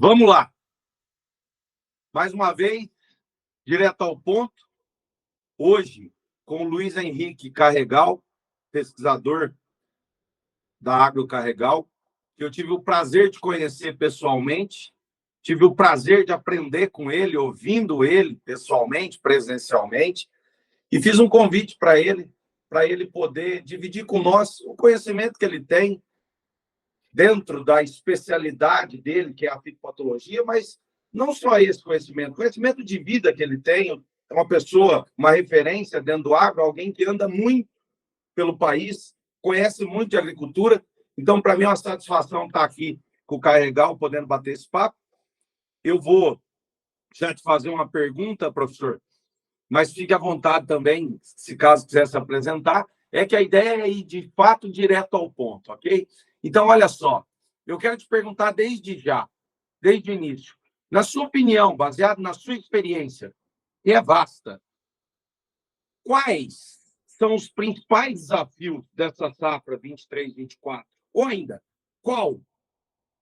Vamos lá. Mais uma vez, direto ao ponto. Hoje, com o Luiz Henrique Carregal, pesquisador da Agrocarregal, que eu tive o prazer de conhecer pessoalmente, tive o prazer de aprender com ele, ouvindo ele pessoalmente, presencialmente, e fiz um convite para ele poder dividir com nós o conhecimento que ele tem dentro da especialidade dele, que é a fitopatologia, mas não só esse conhecimento de vida que ele tem, é uma pessoa, uma referência dentro do agro, alguém que anda muito pelo país, conhece muito de agricultura. Então, para mim, é uma satisfação estar aqui com o Carregal, podendo bater esse papo. Eu vou já te fazer uma pergunta, professor, mas fique à vontade também, se caso quiser se apresentar. É que a ideia é ir, de fato, direto ao ponto, ok? Então, olha só, eu quero te perguntar desde já, desde o início, na sua opinião, baseado na sua experiência, que é vasta, quais são os principais desafios dessa safra 23-24? Ou ainda, qual,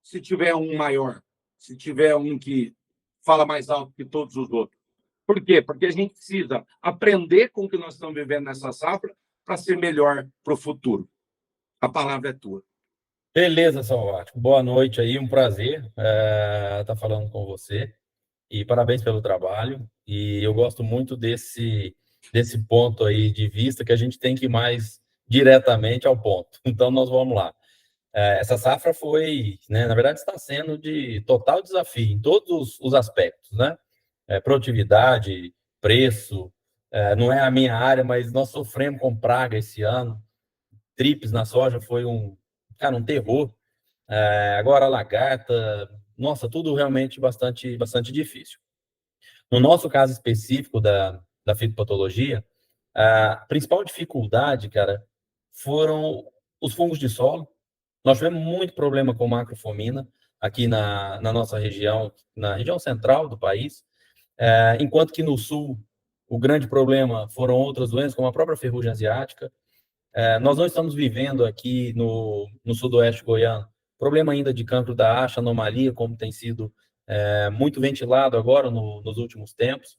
se tiver um maior, se tiver um que fala mais alto que todos os outros? Por quê? Porque a gente precisa aprender com o que nós estamos vivendo nessa safra para ser melhor para o futuro. A palavra é tua. Beleza, Salvático. Boa noite aí, um prazer estar falando com você e parabéns pelo trabalho. E eu gosto muito desse ponto aí de vista que a gente tem que ir mais diretamente ao ponto. Então, nós vamos lá. Essa safra foi, né, na verdade, está sendo de total desafio em todos os aspectos, né? Produtividade, preço, não é a minha área, mas nós sofremos com praga esse ano. Trips na soja foi um terror. Agora, lagarta, nossa, tudo realmente bastante difícil. No nosso caso específico da fitopatologia, a principal dificuldade, cara, foram os fungos de solo. Nós tivemos muito problema com macrofomina aqui na nossa região, na região central do país, enquanto que no sul o grande problema foram outras doenças, como a própria ferrugem asiática. Nós não estamos vivendo aqui no sudoeste goiano problema ainda de cancro da haxa, anomalia, como tem sido muito ventilado agora nos últimos tempos,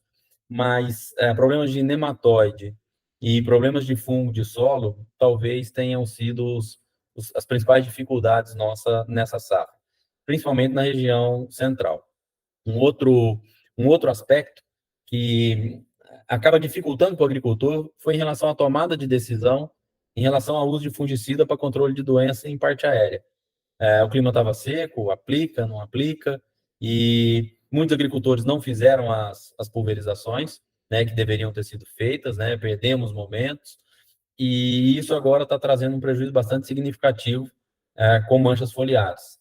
mas problemas de nematóide e problemas de fungo de solo talvez tenham sido as principais dificuldades nessa safra, principalmente na região central. Um outro aspecto que acaba dificultando para o agricultor foi em relação à tomada de decisão em relação ao uso de fungicida para controle de doença em parte aérea. O clima estava seco, aplica, não aplica, e muitos agricultores não fizeram as pulverizações, né, que deveriam ter sido feitas, né, perdemos momentos, e isso agora está trazendo um prejuízo bastante significativo com manchas foliares,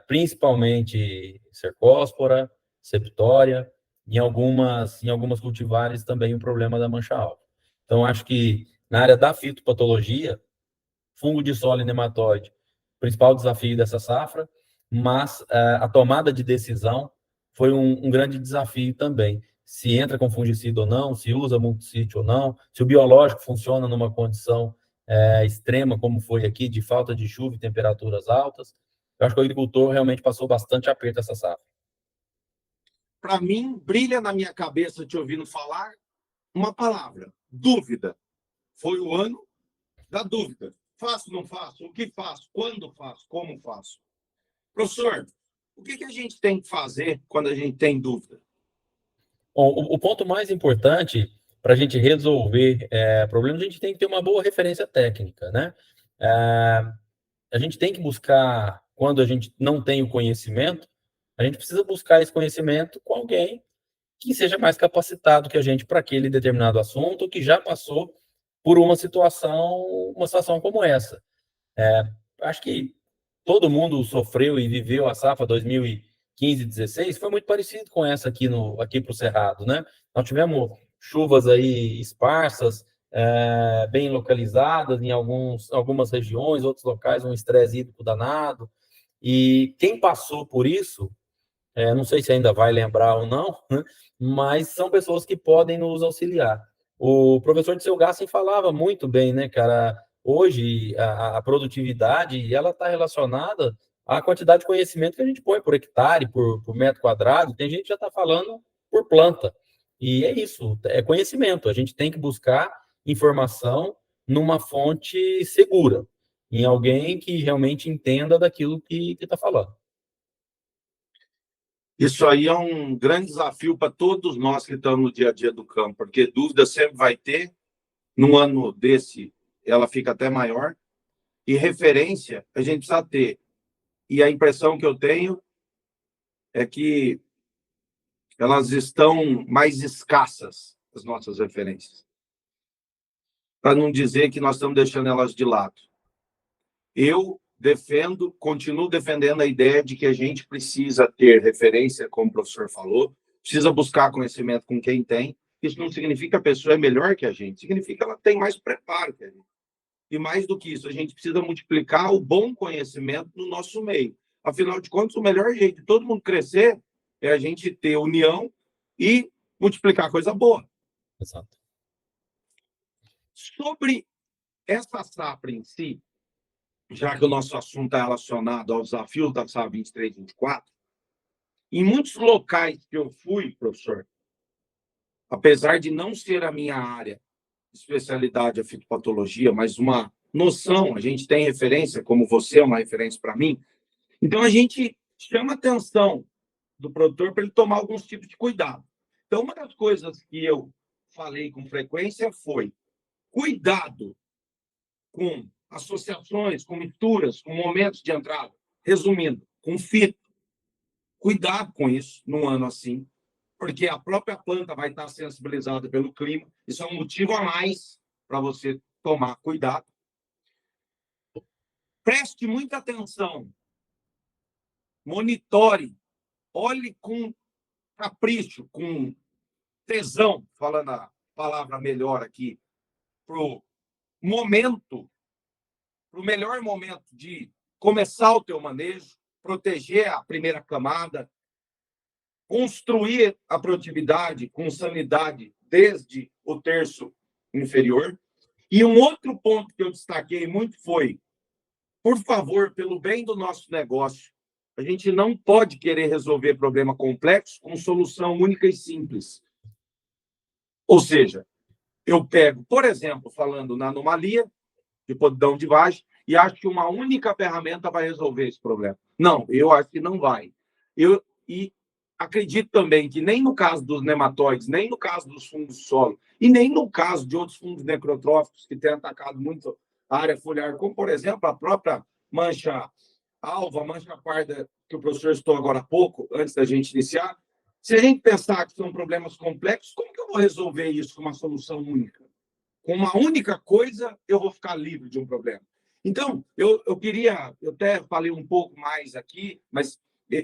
principalmente cercóspora, septória, em algumas cultivares também o problema da mancha alva. Então, acho que na área da fitopatologia, fungo de solo e nematóide, principal desafio dessa safra, mas a tomada de decisão foi um grande desafio também. Se entra com fungicida ou não, se usa multisítio ou não, se o biológico funciona numa condição extrema, como foi aqui, de falta de chuva e temperaturas altas. Eu acho que o agricultor realmente passou bastante aperto essa safra. Para mim, brilha na minha cabeça, te ouvindo falar, uma palavra: dúvida. Foi o ano da dúvida. Faço, não faço? O que faço? Quando faço? Como faço? Professor, o que a gente tem que fazer quando a gente tem dúvida? Bom, o ponto mais importante para a gente resolver problemas, a gente tem que ter uma boa referência técnica, né? A gente tem que buscar, quando a gente não tem o conhecimento, a gente precisa buscar esse conhecimento com alguém que seja mais capacitado que a gente para aquele determinado assunto, que já passou por uma situação como essa. Acho que todo mundo sofreu e viveu a safra 2015-16, foi muito parecido com essa aqui para o Cerrado, né? Nós tivemos chuvas aí esparsas, bem localizadas em algumas regiões, outros locais um estresse hídrico danado, e quem passou por isso, não sei se ainda vai lembrar ou não, né? Mas são pessoas que podem nos auxiliar. O professor de Gassen falava muito bem, né, cara? Hoje, a produtividade ela está relacionada a quantidade de conhecimento que a gente põe por hectare, por metro quadrado. Tem gente que já está falando por planta. E é isso, é conhecimento. A gente tem que buscar informação numa fonte segura, em alguém que realmente entenda daquilo que está falando. Isso aí é um grande desafio para todos nós que estamos no dia a dia do campo, porque dúvida sempre vai ter. Num ano desse, ela fica até maior. E referência a gente precisa ter. E a impressão que eu tenho é que elas estão mais escassas, as nossas referências. Para não dizer que nós estamos deixando elas de lado. Eu continuo defendendo a ideia de que a gente precisa ter referência, como o professor falou, precisa buscar conhecimento com quem tem. Isso não significa que a pessoa é melhor que a gente, significa que ela tem mais preparo que a gente. E mais do que isso, a gente precisa multiplicar o bom conhecimento no nosso meio. Afinal de contas, o melhor jeito de todo mundo crescer é a gente ter união e multiplicar coisa boa. Exato. Sobre essa safra em si, já que o nosso assunto está relacionado aos desafios da safra 23, 24, em muitos locais que eu fui, professor, apesar de não ser a minha área de especialidade a fitopatologia, mas uma noção, a gente tem referência, como você é uma referência para mim, então a gente chama a atenção do produtor para ele tomar alguns tipos de cuidado. Então, uma das coisas que eu falei com frequência foi cuidado com associações, com misturas, com momentos de entrada. Resumindo, com fito. Cuidado com isso num ano assim, porque a própria planta vai estar sensibilizada pelo clima. Isso é um motivo a mais para você tomar cuidado. Preste muita atenção. Monitore. Olhe com capricho, com tesão, falando a palavra melhor aqui, para o momento, para o melhor momento de começar o teu manejo, proteger a primeira camada, construir a produtividade com sanidade desde o terço inferior. E um outro ponto que eu destaquei muito foi, por favor, pelo bem do nosso negócio, a gente não pode querer resolver problema complexo com solução única e simples. Ou seja, eu pego, por exemplo, falando na anomalia de podridão de vagem, e acho que uma única ferramenta vai resolver esse problema. Não, eu acho que não vai. E acredito também que nem no caso dos nematóides, nem no caso dos fungos do solo, e nem no caso de outros fungos necrotróficos que têm atacado muito a área foliar, como, por exemplo, a própria mancha alva, mancha parda, que o professor citou agora há pouco, antes da gente iniciar. Se a gente pensar que são problemas complexos, como que eu vou resolver isso com uma solução única? Com uma única coisa, eu vou ficar livre de um problema. Então, eu até falei um pouco mais aqui, mas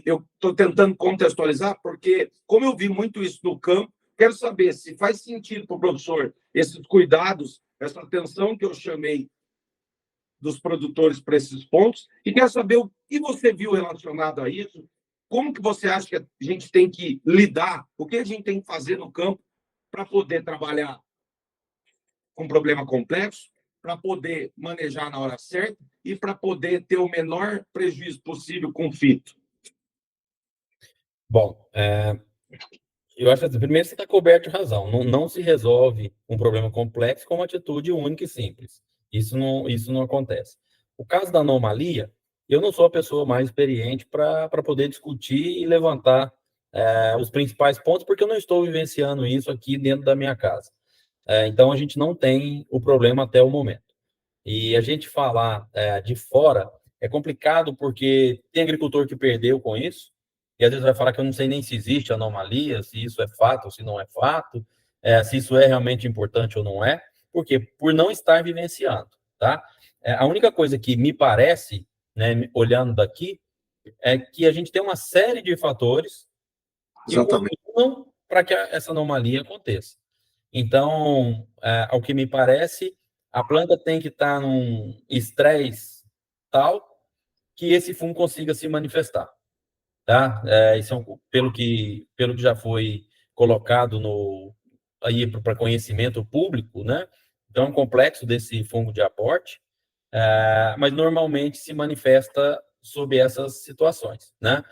eu estou tentando contextualizar, porque, como eu vi muito isso no campo, quero saber se faz sentido para o professor esses cuidados, essa atenção que eu chamei dos produtores para esses pontos, e quero saber o que você viu relacionado a isso, como que você acha que a gente tem que lidar, o que a gente tem que fazer no campo para poder trabalhar com problema complexo, para poder manejar na hora certa e para poder ter o menor prejuízo possível com o fito. Bom, eu acho que primeiro você está coberto de razão. Não se resolve um problema complexo com uma atitude única e simples. Isso não acontece. O caso da anomalia, eu não sou a pessoa mais experiente para poder discutir e levantar os principais pontos, porque eu não estou vivenciando isso aqui dentro da minha casa. Então, a gente não tem o problema até o momento. E a gente falar de fora é complicado, porque tem agricultor que perdeu com isso, e às vezes vai falar que eu não sei nem se existe anomalia, se isso é fato ou se não é fato, se isso é realmente importante ou não é. Por quê? Por não estar vivenciando, tá? A única coisa que me parece, né, olhando daqui, é que a gente tem uma série de fatores que contribuem para que essa anomalia aconteça. Então, ao que me parece, a planta tem que estar num estresse tal que esse fungo consiga se manifestar, tá? Isso pelo que já foi colocado aí para conhecimento público, né? Então, é um complexo desse fungo de aporte, mas normalmente se manifesta sob essas situações, né?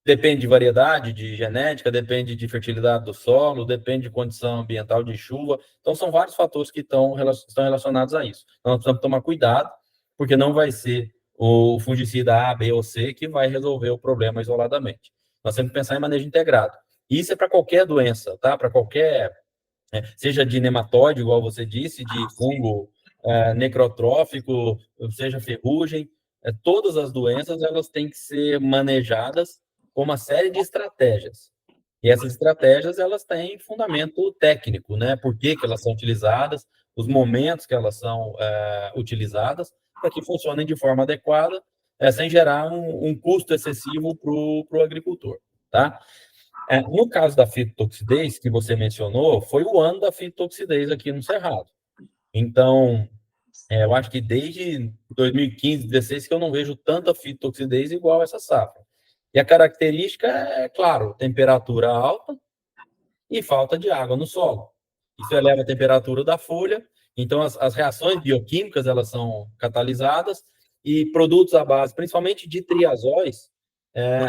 Depende de variedade, de genética, depende de fertilidade do solo, depende de condição ambiental de chuva. Então, são vários fatores que estão relacionados a isso. Então, nós precisamos tomar cuidado, porque não vai ser o fungicida A, B ou C que vai resolver o problema isoladamente. Nós temos que pensar em manejo integrado. Isso é para qualquer doença, tá? Para qualquer, seja de nematóide, igual você disse, de fungo necrotrófico, seja ferrugem, todas as doenças elas têm que ser manejadas com uma série de estratégias. E essas estratégias, elas têm fundamento técnico, né? Por que elas são utilizadas, os momentos que elas são utilizadas, para que funcionem de forma adequada, sem gerar um custo excessivo para o agricultor, tá? No caso da fitotoxidez, que você mencionou, foi o ano da fitotoxidez aqui no Cerrado. Então, eu acho que desde 2015, 2016, que eu não vejo tanta fitotoxidez igual essa safra. E a característica é, claro, temperatura alta e falta de água no solo. Isso eleva a temperatura da folha, então as reações bioquímicas elas são catalisadas e produtos à base, principalmente de triazóis,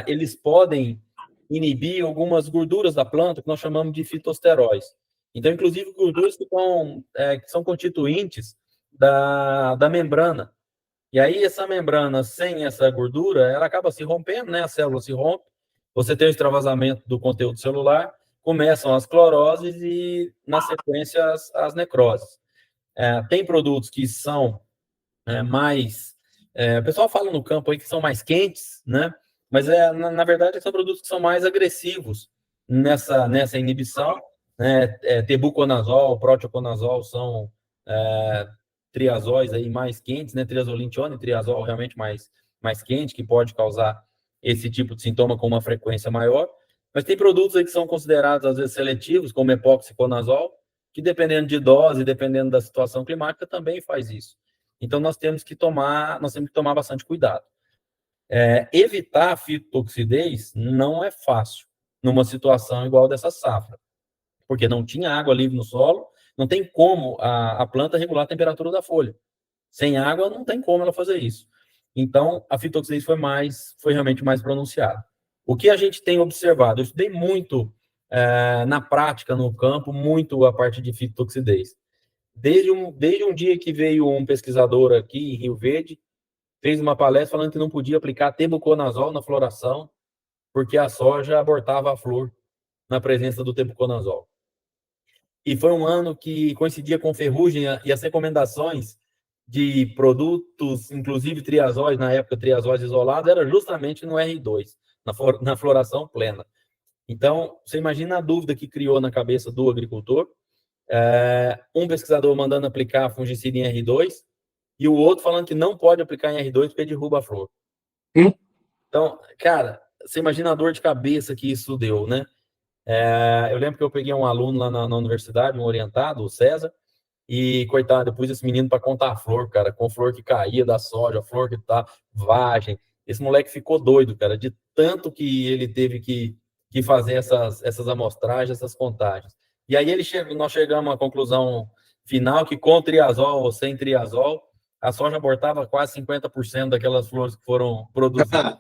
eles podem inibir algumas gorduras da planta que nós chamamos de fitosteróis. Então, inclusive, gorduras que são constituintes da membrana. E aí, essa membrana, sem essa gordura, ela acaba se rompendo, né? A célula se rompe, você tem o extravasamento do conteúdo celular, começam as cloroses e, na sequência, as necroses. Tem produtos que são mais... o pessoal fala no campo aí que são mais quentes, né? Mas, na verdade, são produtos que são mais agressivos nessa inibição. Né? Tebuconazol, proteoconazol são triazóis aí mais quentes, né? Triazolintione, triazol realmente mais quente, que pode causar esse tipo de sintoma com uma frequência maior. Mas tem produtos aí que são considerados, às vezes, seletivos, como epoxiconazol, que dependendo de dose, dependendo da situação climática, também faz isso. Então, nós temos que tomar bastante cuidado. Evitar a fitotoxidez não é fácil numa situação igual dessa safra, porque não tinha água livre no solo, não tem como a planta regular a temperatura da folha. Sem água, não tem como ela fazer isso. Então, a fitotoxidez foi realmente mais pronunciada. O que a gente tem observado? Eu estudei muito na prática, no campo, muito a parte de fitotoxidez. Desde um dia que veio um pesquisador aqui em Rio Verde, fez uma palestra falando que não podia aplicar tebuconazol na floração, porque a soja abortava a flor na presença do tebuconazol. E foi um ano que coincidia com ferrugem e as recomendações de produtos, inclusive triazóis, na época triazóis isolados, era justamente no R2, na floração plena. Então, você imagina a dúvida que criou na cabeça do agricultor, um pesquisador mandando aplicar fungicida em R2 e o outro falando que não pode aplicar em R2 porque derruba a flor. Então, cara, você imagina a dor de cabeça que isso deu, né? Eu lembro que eu peguei um aluno lá na universidade, um orientado, o César, e, coitado, eu pus esse menino para contar a flor, cara, com flor que caía da soja, flor que tá vagem. Esse moleque ficou doido, cara, de tanto que ele teve que fazer essas amostragens, essas contagens. E aí nós chegamos à conclusão final que com triazol ou sem triazol, a soja abortava quase 50% daquelas flores que foram produzidas.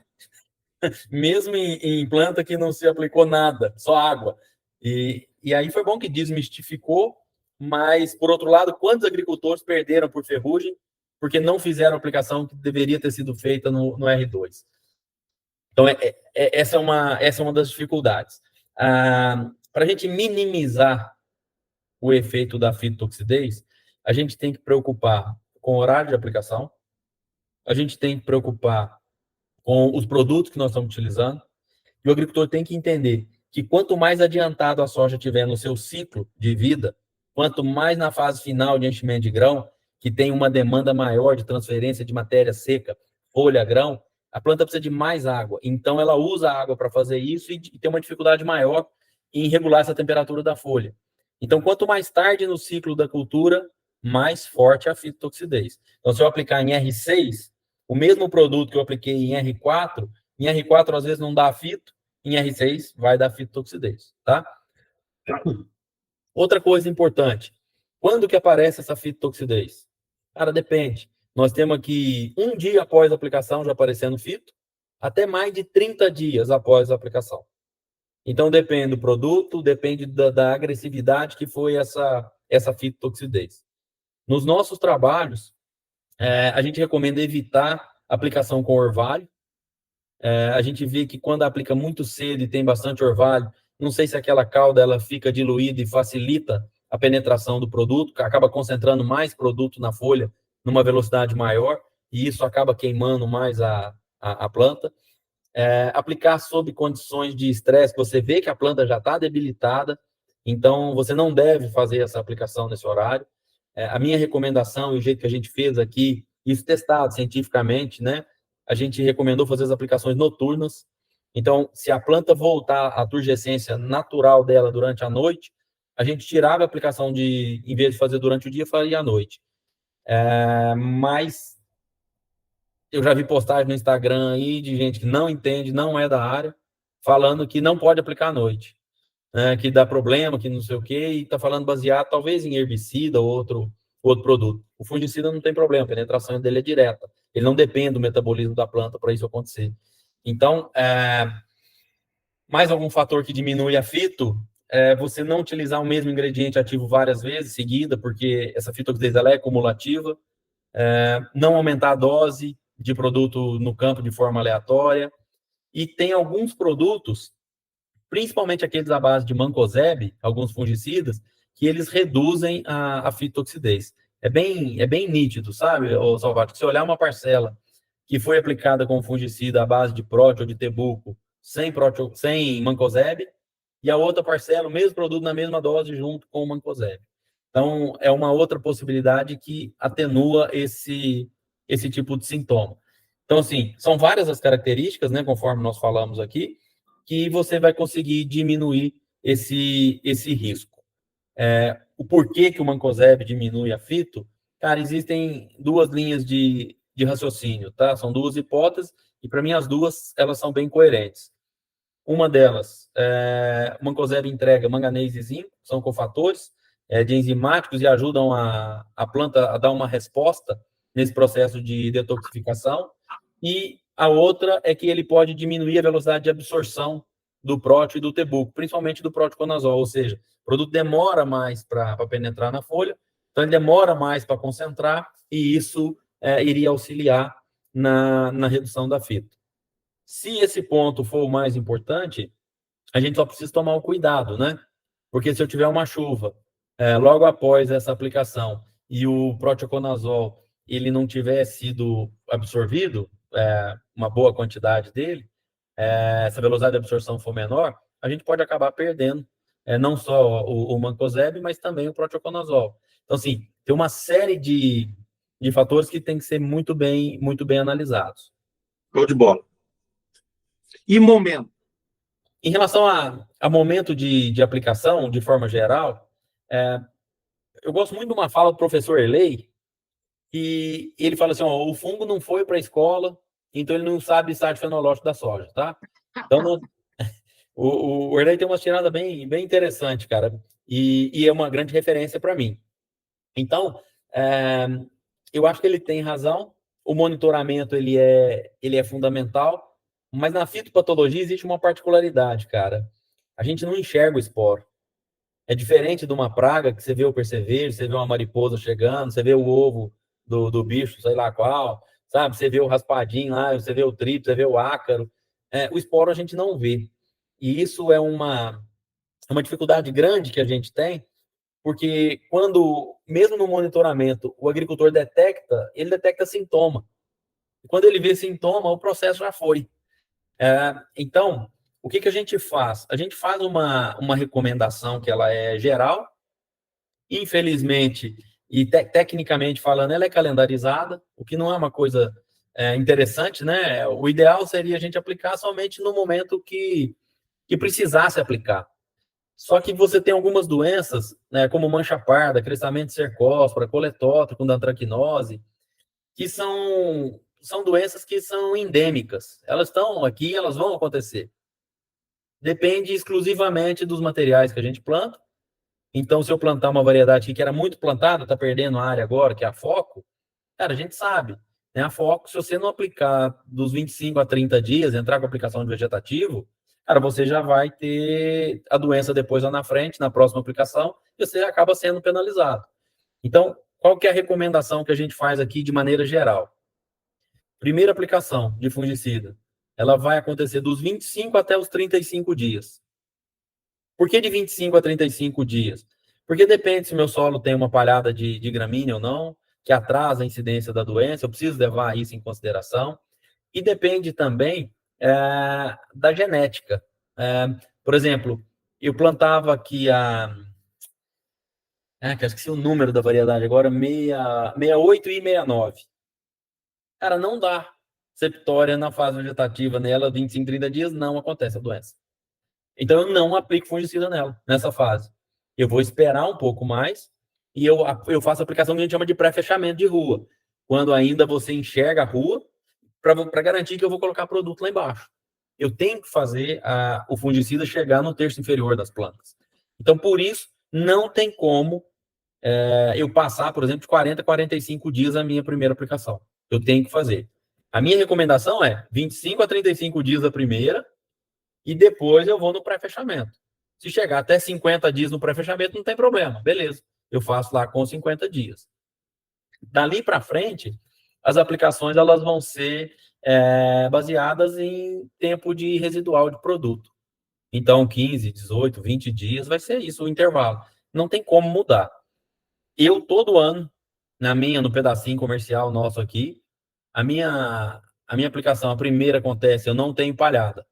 Mesmo em planta que não se aplicou nada, só água. E aí foi bom que desmistificou, mas, por outro lado, quantos agricultores perderam por ferrugem porque não fizeram a aplicação que deveria ter sido feita no R2? Então, essa é uma das dificuldades. Para a gente minimizar o efeito da fitotoxidez, a gente tem que preocupar com o horário de aplicação, a gente tem que preocupar com os produtos que nós estamos utilizando, e o agricultor tem que entender que quanto mais adiantado a soja tiver no seu ciclo de vida, quanto mais na fase final de enchimento de grão, que tem uma demanda maior de transferência de matéria seca, folha, grão, a planta precisa de mais água. Então, ela usa a água para fazer isso e tem uma dificuldade maior em regular essa temperatura da folha. Então, quanto mais tarde no ciclo da cultura, mais forte a fitotoxidez. Então, se eu aplicar em R6, o mesmo produto que eu apliquei em R4, em R4 às vezes não dá fito, em R6 vai dar fitotoxidez, tá? Outra coisa importante, quando que aparece essa fitotoxidez? Cara, depende. nós temos aqui um dia após a aplicação já aparecendo fito, até mais de 30 dias após a aplicação. Então, depende do produto, depende da agressividade que foi essa fitotoxidez. Nos nossos trabalhos, a gente recomenda evitar aplicação com orvalho. A gente vê que quando aplica muito cedo e tem bastante orvalho, não sei se aquela cauda ela fica diluída e facilita a penetração do produto, acaba concentrando mais produto na folha numa velocidade maior, e isso acaba queimando mais a planta. Aplicar sob condições de estresse, você vê que a planta já está debilitada, então você não deve fazer essa aplicação nesse horário. A minha recomendação, e o jeito que a gente fez aqui, isso testado cientificamente, né? A gente recomendou fazer as aplicações noturnas. Então, se a planta voltar à turgescência natural dela durante a noite, a gente tirava a aplicação em vez de fazer durante o dia, faria à noite. Mas eu já vi postagem no Instagram aí de gente que não entende, não é da área, falando que não pode aplicar à noite, né, que dá problema, que não sei o quê, e está falando baseado talvez em herbicida ou outro produto. O fungicida não tem problema, a penetração dele é direta. Ele não depende do metabolismo da planta para isso acontecer. Então, mais algum fator que diminui a fito é você não utilizar o mesmo ingrediente ativo várias vezes seguida, porque essa fitoxidase ela é cumulativa, não aumentar a dose de produto no campo de forma aleatória, e tem alguns produtos, principalmente aqueles à base de mancozeb, alguns fungicidas, que eles reduzem a fitoxidez. É bem nítido, sabe, Salvato? Se olhar uma parcela que foi aplicada com fungicida à base de próteo ou de tebuco, sem mancozeb, e a outra parcela, o mesmo produto na mesma dose junto com o mancozeb. Então, é uma outra possibilidade que atenua esse tipo de sintoma. Então, assim, são várias as características, né, conforme nós falamos aqui, que você vai conseguir diminuir esse risco. O porquê que o mancozeb diminui a fito, cara, existem duas linhas de raciocínio, tá? São duas hipóteses, e para mim as duas, elas são bem coerentes. Uma delas, o mancozeb entrega manganês e zinco, são cofatores de enzimáticos e ajudam a planta a dar uma resposta nesse processo de detoxificação. E a outra é que ele pode diminuir a velocidade de absorção do próteo e do tebuco, principalmente do proteoconazol, ou seja, o produto demora mais para penetrar na folha, então ele demora mais para concentrar, e isso iria auxiliar na redução da fito. Se esse ponto for o mais importante, a gente só precisa tomar o cuidado, né? Porque se eu tiver uma chuva logo após essa aplicação e o proteoconazol ele não tiver sido absorvido, uma boa quantidade dele, essa velocidade de absorção for menor, a gente pode acabar perdendo não só o mancozeb, mas também o proteoconazol. Então, assim, tem uma série de fatores que tem que ser muito bem analisados. Show de bola. E momento? Em relação a momento de aplicação, de forma geral, eu gosto muito de uma fala do professor Erley, e ele fala assim, ó, o fungo não foi para a escola, então ele não sabe estar fenológico da soja, tá? Então, o Erley tem uma tirada bem interessante, cara, e é uma grande referência para mim. Então, eu acho que ele tem razão, o monitoramento ele é fundamental, mas na fitopatologia existe uma particularidade, cara. A gente não enxerga o esporo. É diferente de uma praga que você vê o percevejo, você vê uma mariposa chegando, você vê o ovo do bicho, sei lá qual, sabe? Você vê o raspadinho lá, você vê o tripo, você vê o ácaro. O esporo a gente não vê. E isso é uma dificuldade grande que a gente tem, porque quando, mesmo no monitoramento, o agricultor ele detecta sintoma. E quando ele vê sintoma, o processo já foi. Então, o que a gente faz? A gente faz uma recomendação que ela é geral, infelizmente, e tecnicamente falando, ela é calendarizada, o que não é uma coisa interessante, né? O ideal seria a gente aplicar somente no momento que precisasse aplicar. Só que você tem algumas doenças, né, como mancha parda, crescimento de cercóspora, coletótrico com antracnose, que são doenças que são endêmicas. Elas estão aqui, elas vão acontecer. Depende exclusivamente dos materiais que a gente planta. Então, se eu plantar uma variedade que era muito plantada, está perdendo a área agora, que é a foco, Cara, a gente sabe, né? A foco, se você não aplicar dos 25 a 30 dias, entrar com a aplicação de vegetativo, cara, você já vai ter a doença depois lá na frente, na próxima aplicação, e você acaba sendo penalizado. Então, qual que é a recomendação que a gente faz aqui de maneira geral? Primeira aplicação de fungicida, ela vai acontecer dos 25 até os 35 dias. Por que de 25 a 35 dias? Porque depende se meu solo tem uma palhada de gramínea ou não, que atrasa a incidência da doença, eu preciso levar isso em consideração. E depende também da genética. Por exemplo, eu plantava aqui que eu esqueci o número da variedade agora, 68 e 69. Cara, não dá septória na fase vegetativa nela, 25, 30 dias, não acontece a doença. Então, eu não aplico fungicida nela, nessa fase. Eu vou esperar um pouco mais e eu faço a aplicação que a gente chama de pré-fechamento de rua, quando ainda você enxerga a rua, para garantir que eu vou colocar produto lá embaixo. Eu tenho que fazer o fungicida chegar no terço inferior das plantas. Então, por isso, não tem como eu passar, por exemplo, de 40 a 45 dias a minha primeira aplicação. Eu tenho que fazer. A minha recomendação é 25 a 35 dias a primeira e depois eu vou no pré-fechamento. Se chegar até 50 dias no pré-fechamento, não tem problema. Beleza. Eu faço lá com 50 dias. Dali para frente, as aplicações elas vão ser baseadas em tempo de residual de produto. Então, 15, 18, 20 dias vai ser isso o intervalo. Não tem como mudar. Eu, todo ano, no pedacinho comercial nosso aqui, a minha aplicação, a primeira acontece, eu não tenho palhada,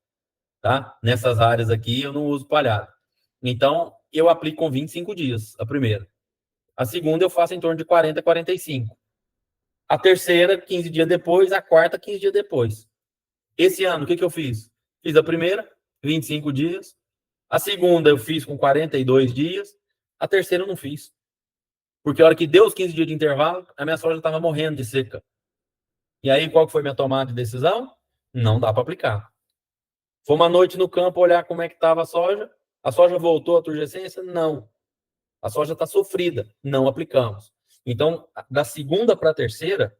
tá? Nessas áreas aqui, eu não uso palhada. Então, eu aplico com 25 dias, a primeira. A segunda, eu faço em torno de 40 a 45. A terceira, 15 dias depois. A quarta, 15 dias depois. Esse ano, o que eu fiz? Fiz a primeira, 25 dias. A segunda, eu fiz com 42 dias. A terceira, eu não fiz. Porque a hora que deu os 15 dias de intervalo, a minha soja estava morrendo de seca. E aí, qual foi a minha tomada de decisão? Não dá para aplicar. Foi uma noite no campo olhar como é que estava a soja. A soja voltou à turgescência? Não. A soja está sofrida. Não aplicamos. Então, da segunda para a terceira,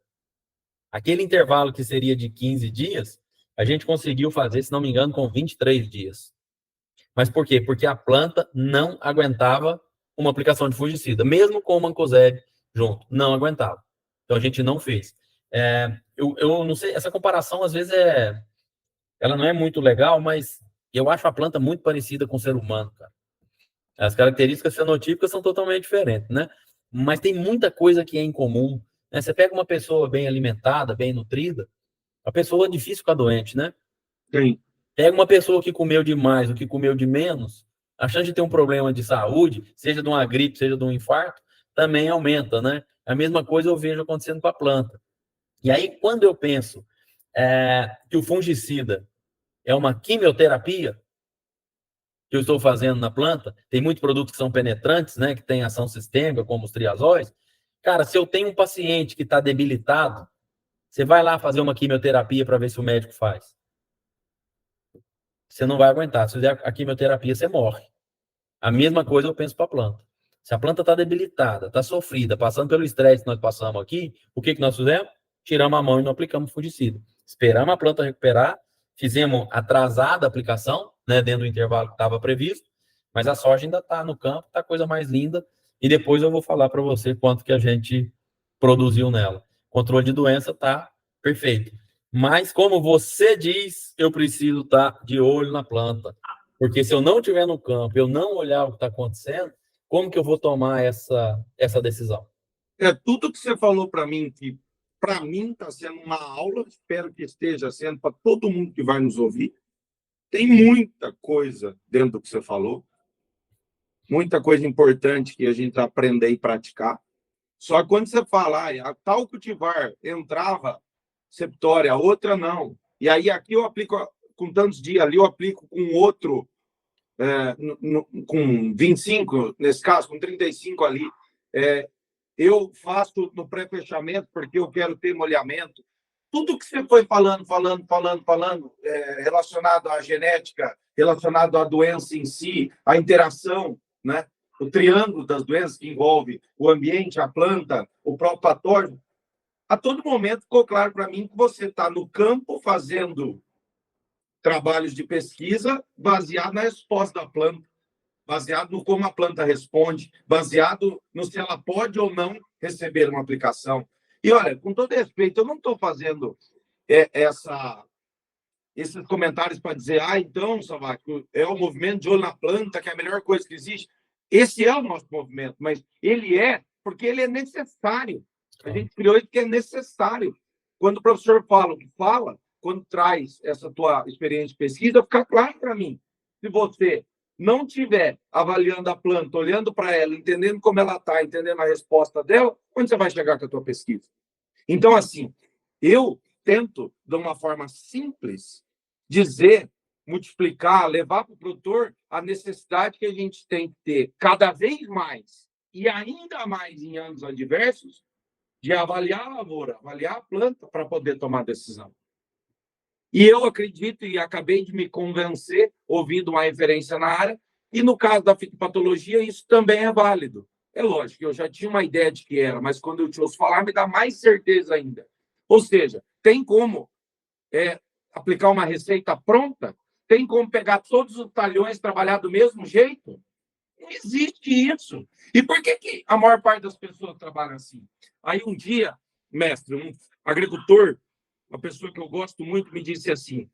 aquele intervalo que seria de 15 dias, a gente conseguiu fazer, se não me engano, com 23 dias. Mas por quê? Porque a planta não aguentava uma aplicação de fungicida, mesmo com o mancozeb junto, não aguentava. Então a gente não fez. Eu não sei, essa comparação às vezes ela não é muito legal, mas eu acho a planta muito parecida com o ser humano, cara. As características fenotípicas são totalmente diferentes, né? Mas tem muita coisa que é em comum. Né? Você pega uma pessoa bem alimentada, bem nutrida, a pessoa é difícil ficar doente, né? Sim. Pega uma pessoa que comeu demais, o que comeu de menos, a chance de ter um problema de saúde, seja de uma gripe, seja de um infarto, também aumenta, né? A mesma coisa eu vejo acontecendo com a planta. E aí, quando eu penso que o fungicida é uma quimioterapia que eu estou fazendo na planta, tem muitos produtos que são penetrantes, né? Que tem ação sistêmica, como os triazóis. Cara, se eu tenho um paciente que está debilitado, você vai lá fazer uma quimioterapia para ver se o médico faz. Você não vai aguentar. Se fizer a quimioterapia, você morre. A mesma coisa eu penso para a planta. Se a planta está debilitada, está sofrida, passando pelo estresse que nós passamos aqui, o que nós fizemos? Tiramos a mão e não aplicamos fungicida. Esperamos a planta recuperar, fizemos atrasada a aplicação, né, dentro do intervalo que estava previsto, mas a soja ainda está no campo, está a coisa mais linda, e depois eu vou falar para você quanto que a gente produziu nela. Controle de doença está perfeito. Mas, como você diz, eu preciso estar de olho na planta. Porque se eu não estiver no campo, eu não olhar o que está acontecendo, como que eu vou tomar essa decisão? Tudo que você falou para mim, que para mim está sendo uma aula, espero que esteja sendo para todo mundo que vai nos ouvir. Tem muita coisa dentro do que você falou, muita coisa importante que a gente vai aprender e praticar. Só que quando você fala, a tal cultivar entrava septória, a outra não. E aí aqui eu aplico com tantos dias, ali eu aplico com outro, com 25, nesse caso, com 35 ali. Eu faço no pré-fechamento porque eu quero ter molhamento. Tudo que você foi falando, relacionado à genética, relacionado à doença em si, à interação, né? O triângulo das doenças que envolve o ambiente, a planta, o próprio patógeno, a todo momento ficou claro para mim que você está no campo fazendo trabalhos de pesquisa baseado na resposta da planta, baseado no como a planta responde, baseado no se ela pode ou não receber uma aplicação. E olha, com todo respeito, eu não estou fazendo esses comentários para dizer, então, Salvático, é o movimento de olho na planta, que é a melhor coisa que existe. Esse é o nosso movimento, mas ele é porque ele é necessário. A gente criou isso porque é necessário. Quando o professor fala o que fala, quando traz essa tua experiência de pesquisa, fica claro para mim. Se você não estiver avaliando a planta, olhando para ela, entendendo como ela está, entendendo a resposta dela, onde você vai chegar com a tua pesquisa? Então, assim, eu tento, de uma forma simples, dizer, multiplicar, levar para o produtor a necessidade que a gente tem que ter cada vez mais, e ainda mais em anos adversos, de avaliar a lavoura, avaliar a planta para poder tomar decisão. E eu acredito, e acabei de me convencer, ouvindo uma referência na área, e no caso da fitopatologia, isso também é válido. É lógico, eu já tinha uma ideia de que era, mas quando eu te ouço falar, me dá mais certeza ainda. Ou seja, tem como aplicar uma receita pronta? Tem como pegar todos os talhões e trabalhar do mesmo jeito? Não existe isso. E por que a maior parte das pessoas trabalha assim? Aí um dia, mestre, um agricultor, uma pessoa que eu gosto muito, me disse assim,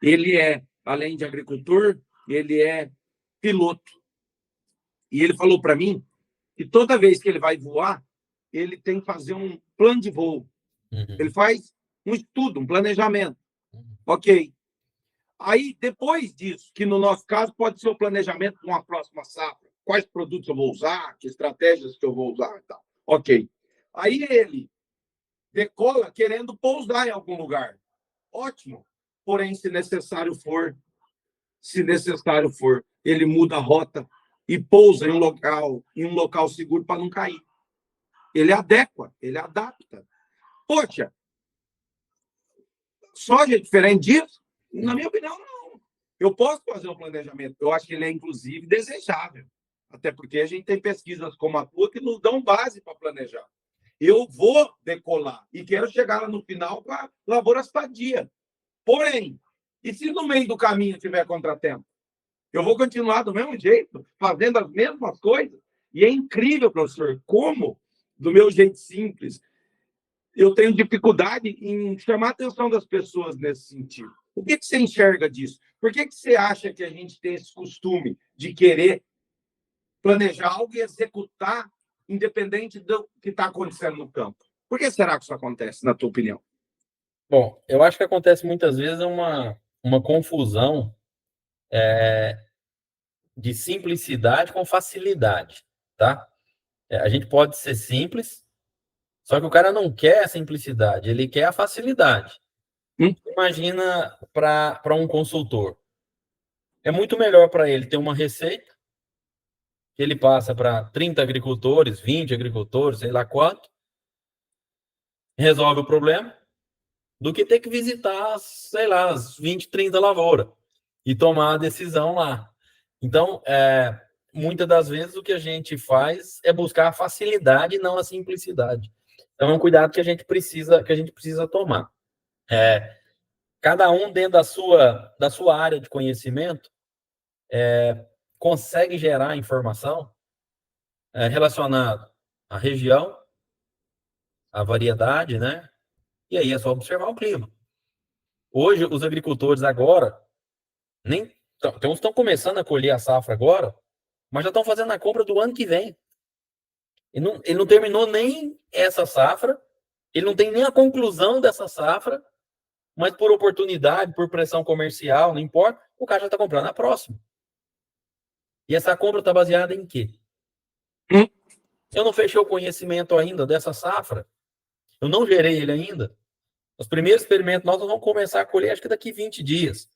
ele além de agricultor, ele é piloto. E ele falou para mim que toda vez que ele vai voar, ele tem que fazer um plano de voo. Ele faz um estudo, um planejamento. Ok. Aí, depois disso, que no nosso caso pode ser o planejamento de uma próxima safra, quais produtos eu vou usar, que estratégias que eu vou usar e tal. Ok. Aí ele decola querendo pousar em algum lugar. Ótimo. Porém, se necessário for, ele muda a rota e pousa em um local seguro para não cair. Ele adequa, ele adapta. Poxa, soja é diferente disso? Na minha opinião, não. Eu posso fazer um planejamento. Eu acho que ele é, inclusive, desejável. Até porque a gente tem pesquisas como a tua que nos dão base para planejar. Eu vou decolar e quero chegar lá no final com a lavoura sadia. Porém, e se no meio do caminho tiver contratempo? Eu vou continuar do mesmo jeito, fazendo as mesmas coisas. E é incrível, professor, como, do meu jeito simples, eu tenho dificuldade em chamar a atenção das pessoas nesse sentido. O que você enxerga disso? Por que você acha que a gente tem esse costume de querer planejar algo e executar independente do que está acontecendo no campo? Por que será que isso acontece, na tua opinião? Bom, eu acho que acontece muitas vezes uma confusão de simplicidade com facilidade, tá? A gente pode ser simples, só que o cara não quer a simplicidade, ele quer a facilidade. Imagina para um consultor. É muito melhor para ele ter uma receita que ele passa para 30 agricultores, 20 agricultores, sei lá quanto, resolve o problema, do que ter que visitar, sei lá, as 20, 30 lavouras e tomar a decisão lá. Então, muitas das vezes o que a gente faz é buscar a facilidade e não a simplicidade. Então, é um cuidado que a gente precisa tomar. Cada um dentro da sua área de conhecimento consegue gerar informação relacionada à região, à variedade, né? E aí é só observar o clima. Hoje, os agricultores agora, uns estão começando a colher a safra agora, mas já estão fazendo a compra do ano que vem. Ele não terminou nem essa safra, ele não tem nem a conclusão dessa safra, mas por oportunidade, por pressão comercial, não importa, o cara já está comprando a próxima. E essa compra está baseada em quê? Eu não fechei o conhecimento ainda dessa safra, eu não gerei ele ainda. Os primeiros experimentos nós vamos começar a colher, acho que daqui 20 dias.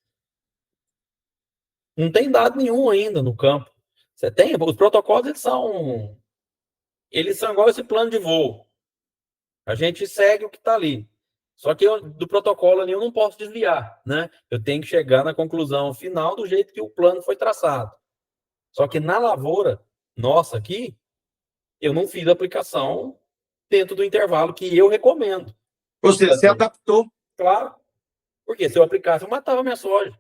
Não tem dado nenhum ainda no campo. Você tem, os protocolos, eles são igual esse plano de voo. A gente segue o que está ali. Só que do protocolo ali eu não posso desviar, né? Eu tenho que chegar na conclusão final do jeito que o plano foi traçado. Só que na lavoura, nossa, aqui, eu não fiz a aplicação dentro do intervalo que eu recomendo. Você se adaptou. Claro. Porque se eu aplicasse, eu matava minha soja.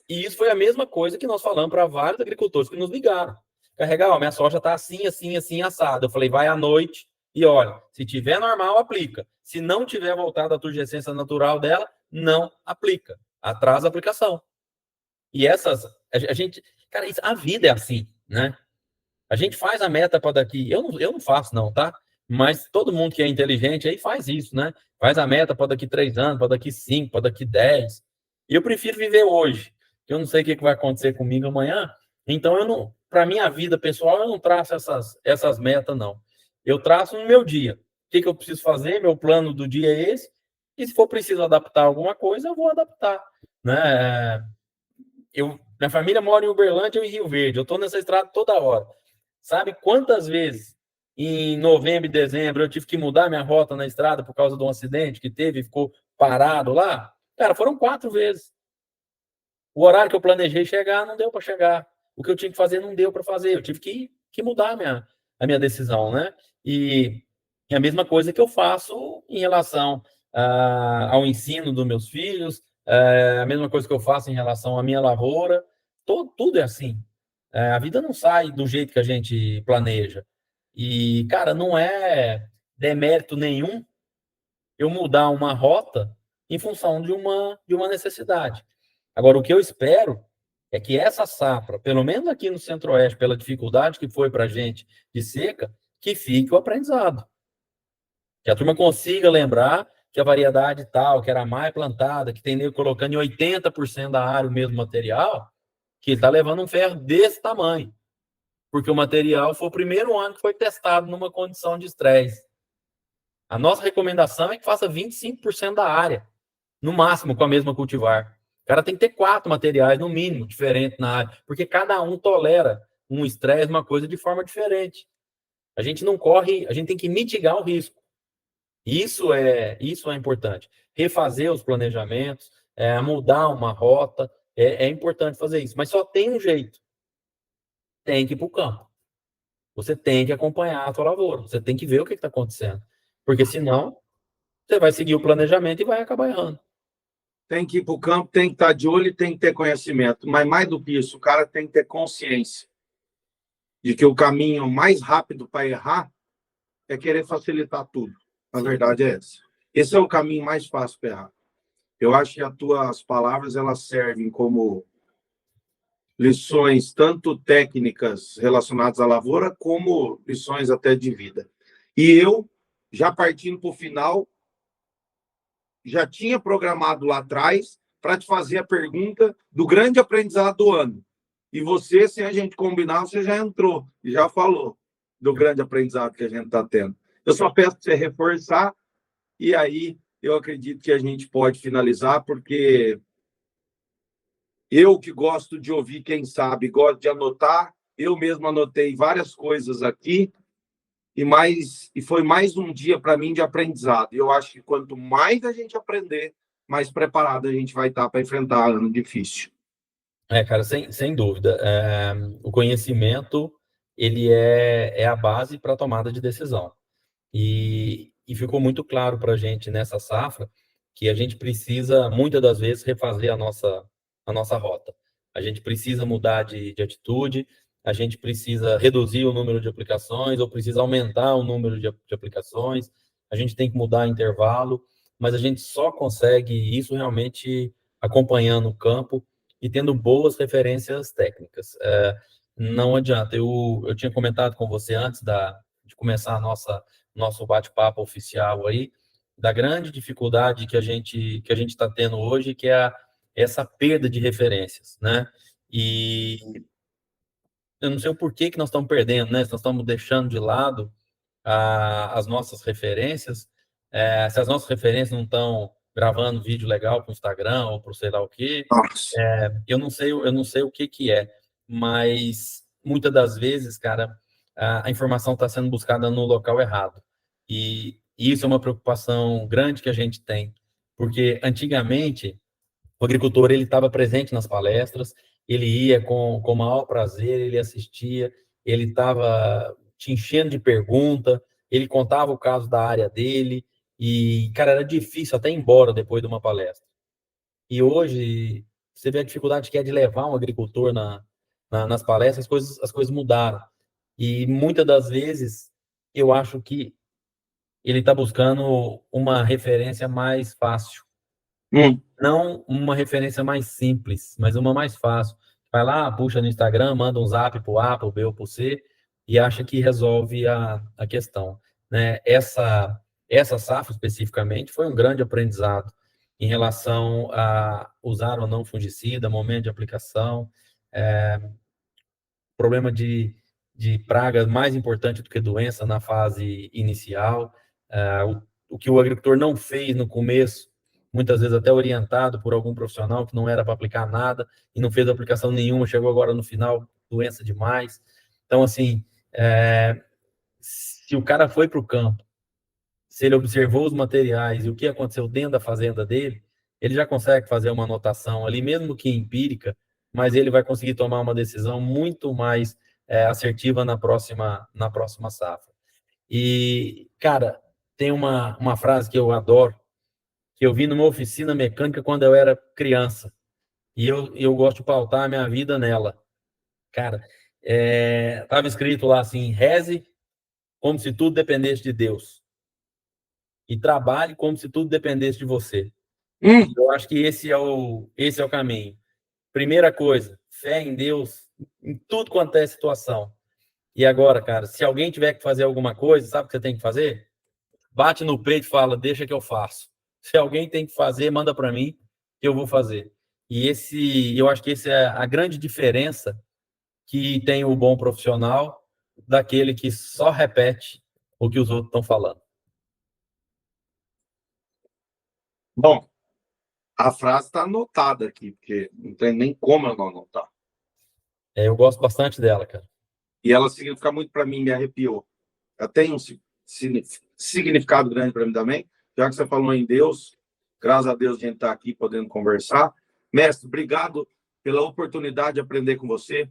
E isso foi a mesma coisa que nós falamos para vários agricultores que nos ligaram. Carregar, ó, minha soja está assim, assim, assim, assada. Eu falei, vai à noite e olha, se tiver normal, aplica. Se não tiver voltado à turgescência natural dela, não aplica. Atrasa a aplicação. E essas, a gente, cara, a vida é assim, né? A gente faz a meta para daqui. Eu não faço, não, tá? Mas todo mundo que é inteligente aí faz isso, né? Faz a meta para daqui 3 anos, para daqui 5, para daqui 10. E eu prefiro viver hoje. Eu não sei o que vai acontecer comigo amanhã. Então, eu não, para minha vida pessoal, eu não traço essas metas, não. Eu traço no meu dia. O que eu preciso fazer? Meu plano do dia é esse. E se for preciso adaptar alguma coisa, eu vou adaptar, né? Minha família mora em Uberlândia e em Rio Verde. Eu estou nessa estrada toda hora. Sabe quantas vezes em novembro e dezembro eu tive que mudar minha rota na estrada por causa de um acidente que teve e ficou parado lá? Cara, foram 4 vezes. O horário que eu planejei chegar não deu para chegar. O que eu tinha que fazer não deu para fazer. Eu tive que mudar a minha decisão, né? E é a mesma coisa que eu faço em relação ao ensino dos meus filhos, a mesma coisa que eu faço em relação à minha lavoura. Tudo é assim. A vida não sai do jeito que a gente planeja. E, cara, não é demérito nenhum eu mudar uma rota em função de uma necessidade. Agora, o que eu espero é que essa safra, pelo menos aqui no Centro-Oeste, pela dificuldade que foi para a gente de seca, que fique o aprendizado. Que a turma consiga lembrar que a variedade tal, que era mais plantada, que tem nego colocando em 80% da área o mesmo material, que ele está levando um ferro desse tamanho. Porque o material foi o primeiro ano que foi testado numa condição de estresse. A nossa recomendação é que faça 25% da área, no máximo, com a mesma cultivar. O cara tem que ter 4 materiais, no mínimo, diferentes na área, porque cada um tolera um estresse, uma coisa de forma diferente. A gente não corre, a gente tem que mitigar o risco. Isso é importante. Refazer os planejamentos, mudar uma rota, é importante fazer isso. Mas só tem um jeito. Tem que ir para o campo. Você tem que acompanhar a sua lavoura. Você tem que ver o que está acontecendo. Porque senão, você vai seguir o planejamento e vai acabar errando. Tem que ir para o campo, tem que estar de olho e tem que ter conhecimento. Mas mais do que isso, o cara tem que ter consciência de que o caminho mais rápido para errar é querer facilitar tudo. A verdade é essa. Esse é o caminho mais fácil para errar. Eu acho que as tuas palavras elas servem como lições tanto técnicas relacionadas à lavoura, como lições até de vida. E eu, já partindo para o final, já tinha programado lá atrás para te fazer a pergunta do grande aprendizado do ano. E você, sem a gente combinar, você já entrou e já falou do grande aprendizado que a gente está tendo. Eu só peço para você reforçar e aí eu acredito que a gente pode finalizar, porque eu que gosto de ouvir quem sabe, gosto de anotar, eu mesmo anotei várias coisas aqui e foi mais um dia para mim de aprendizado. E eu acho que quanto mais a gente aprender, mais preparado a gente vai estar para enfrentar ano difícil. Cara, sem dúvida. O conhecimento, ele é a base para a tomada de decisão. E ficou muito claro para a gente nessa safra que a gente precisa, muitas das vezes, refazer a nossa rota. A gente precisa mudar de atitude, a gente precisa reduzir o número de aplicações ou precisa aumentar o número de aplicações, a gente tem que mudar intervalo, mas a gente só consegue isso realmente acompanhando o campo e tendo boas referências técnicas. Não adianta, eu tinha comentado com você antes de começar nosso bate-papo oficial aí, da grande dificuldade que a gente está tendo hoje, que é essa perda de referências, né? E eu não sei o porquê que nós estamos perdendo, né? Se nós estamos deixando de lado as nossas referências, se as nossas referências não estão gravando vídeo legal para o Instagram ou para o sei lá o quê, eu não sei o que que é, mas muitas das vezes, cara, a informação está sendo buscada no local errado. E isso é uma preocupação grande que a gente tem, porque antigamente o agricultor ele estava presente nas palestras, ele ia com o maior prazer, ele assistia, ele estava te enchendo de pergunta, ele contava o caso da área dele, E, cara, era difícil até ir embora depois de uma palestra. E hoje, você vê a dificuldade que é de levar um agricultor nas palestras, as coisas mudaram. E muitas das vezes, eu acho que ele está buscando uma referência mais fácil. Não uma referência mais simples, mas uma mais fácil. Vai lá, puxa no Instagram, manda um zap pro A, pro B ou pro C e acha que resolve a questão. Né? Essa safra especificamente foi um grande aprendizado em relação a usar ou não fungicida, momento de aplicação, problema de pragas mais importante do que doença na fase inicial, o que o agricultor não fez no começo, muitas vezes até orientado por algum profissional que não era para aplicar nada e não fez aplicação nenhuma, chegou agora no final, doença demais. Então, assim, se o cara foi para o campo, se ele observou os materiais e o que aconteceu dentro da fazenda dele, ele já consegue fazer uma anotação ali, mesmo que empírica, mas ele vai conseguir tomar uma decisão muito mais assertiva na próxima safra. E, cara, tem uma frase que eu adoro, que eu vi numa oficina mecânica quando eu era criança, e eu gosto de pautar a minha vida nela. Cara, estava escrito lá assim, reze como se tudo dependesse de Deus, e trabalhe como se tudo dependesse de você. Eu acho que esse é o caminho. Primeira coisa, fé em Deus em tudo quanto é situação. E agora, cara, se alguém tiver que fazer alguma coisa, sabe o que você tem que fazer? Bate no peito e fala, deixa que eu faço. Se alguém tem que fazer, manda para mim, que eu vou fazer. E eu acho que essa é a grande diferença que tem o bom profissional daquele que só repete o que os outros estão falando. Bom, a frase está anotada aqui, porque não tem nem como eu não anotar. Eu gosto bastante dela, cara. E ela significa muito para mim, me arrepiou. Ela tem um significado grande para mim também. Já que você falou em Deus, graças a Deus a gente está aqui podendo conversar. Mestre, obrigado pela oportunidade de aprender com você.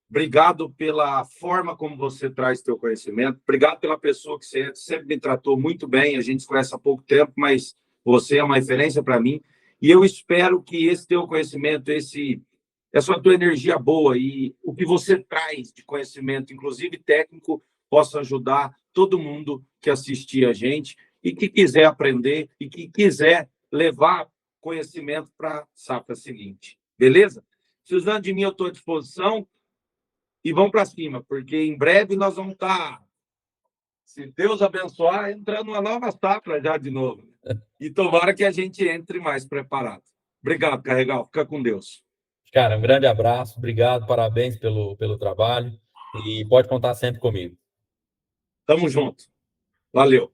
Obrigado pela forma como você traz seu conhecimento. Obrigado pela pessoa que você sempre me tratou muito bem. A gente se conhece há pouco tempo, mas você é uma referência para mim. E eu espero que esse teu conhecimento, essa tua energia boa e o que você traz de conhecimento, inclusive técnico, possa ajudar todo mundo que assistir a gente e que quiser aprender e que quiser levar conhecimento para a safra seguinte. Beleza? Precisando de mim, eu estou à disposição. E vamos para cima, porque em breve nós vamos estar, se Deus abençoar, entrando numa nova safra já de novo. E tomara que a gente entre mais preparado. Obrigado, Carregal. Fica com Deus. Cara, um grande abraço, obrigado, parabéns pelo trabalho e pode contar sempre comigo. Tamo junto. Valeu.